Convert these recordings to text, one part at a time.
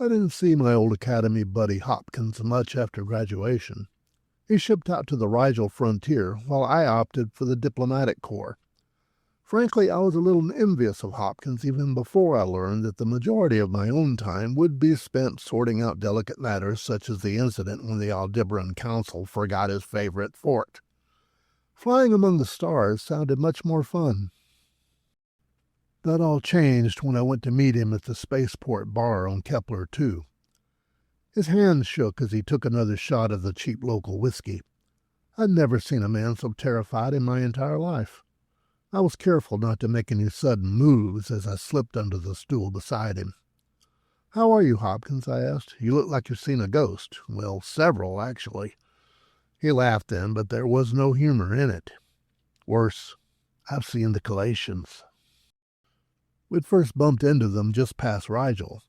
I didn't see my old academy buddy Hopkins much after graduation. He shipped out to the Rigel frontier, while I opted for the diplomatic corps. Frankly, I was a little envious of Hopkins even before I learned that the majority of my own time would be spent sorting out delicate matters such as the incident when the Aldebaran Council forgot his favorite fort. Flying among the stars sounded much more fun. That all changed when I went to meet him at the spaceport bar on Kepler 2. His hand shook as he took another shot of the cheap local whiskey. I'd never seen a man so terrified in my entire life. I was careful not to make any sudden moves as I slipped under the stool beside him. "How are you, Hopkins?" I asked. "You look like you've seen a ghost. Well, several, actually." He laughed then, but there was no humor in it. "Worse, I've seen the Calatians." We'd first bumped into them just past Rigel,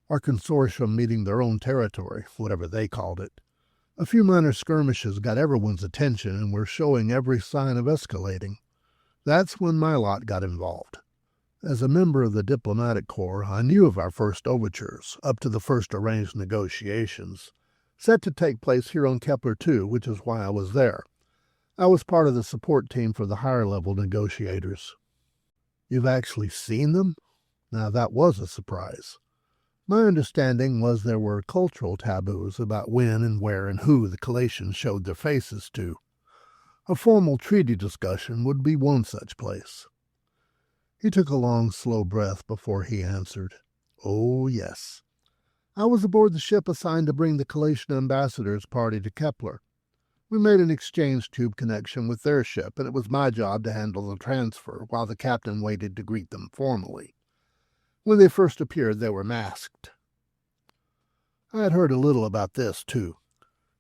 our consortium meeting their own territory, whatever they called it. A few minor skirmishes got everyone's attention and were showing every sign of escalating. That's when my lot got involved. As a member of the diplomatic corps, I knew of our first overtures, up to the first arranged negotiations, set to take place here on Kepler 2, which is why I was there. I was part of the support team for the higher-level negotiators. "You've actually seen them?" Now that was a surprise. My understanding was there were cultural taboos about when and where and who the Calatians showed their faces to. A formal treaty discussion would be one such place. He took a long, slow breath before he answered. "Oh, yes. I was aboard the ship assigned to bring the Calatian ambassador's party to Kepler. We made an exchange tube connection with their ship, and it was my job to handle the transfer while the captain waited to greet them formally. When they first appeared, they were masked. I had heard a little about this, too.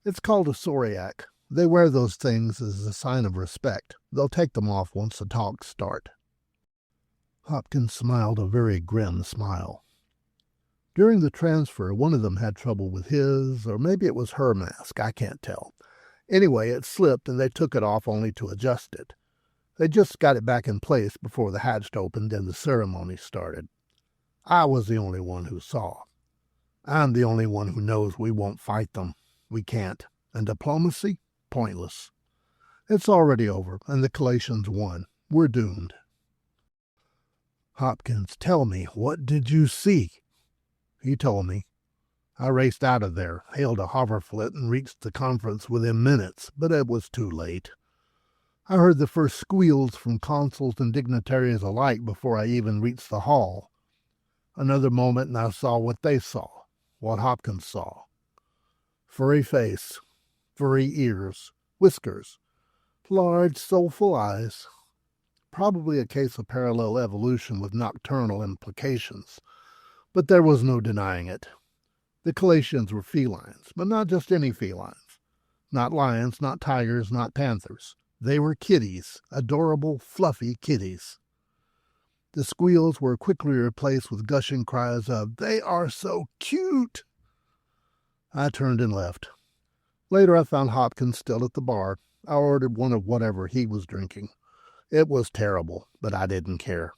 It's called a Soriac. They wear those things as a sign of respect. They'll take them off once the talks start." Hopkins smiled a very grim smile. During the transfer, one of them had trouble with his, or maybe it was her mask, I can't tell. Anyway, it slipped and they took it off only to adjust it. They just got it back in place before the hatch opened and the ceremony started. I was the only one who saw. I'm the only one who knows we won't fight them. We can't. And diplomacy? Pointless. It's already over, and the Calatians won. We're doomed." "Hopkins, tell me, what did you see?" He told me. I raced out of there, hailed a hoverflit, and reached the conference within minutes, but it was too late. I heard the first squeals from consuls and dignitaries alike before I even reached the hall. Another moment and I saw what they saw, what Hopkins saw. Furry face, furry ears, whiskers, large, soulful eyes. Probably a case of parallel evolution with nocturnal implications, but there was no denying it. The Calatians were felines, but not just any felines. Not lions, not tigers, not panthers. They were kitties, adorable, fluffy kitties. The squeals were quickly replaced with gushing cries of, "They are so cute!" I turned and left. Later I found Hopkins still at the bar. I ordered one of whatever he was drinking. It was terrible, but I didn't care.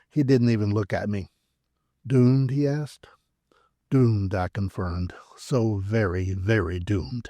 He didn't even look at me. "Doomed?" he asked. "Doomed," I confirmed. "So very, very doomed."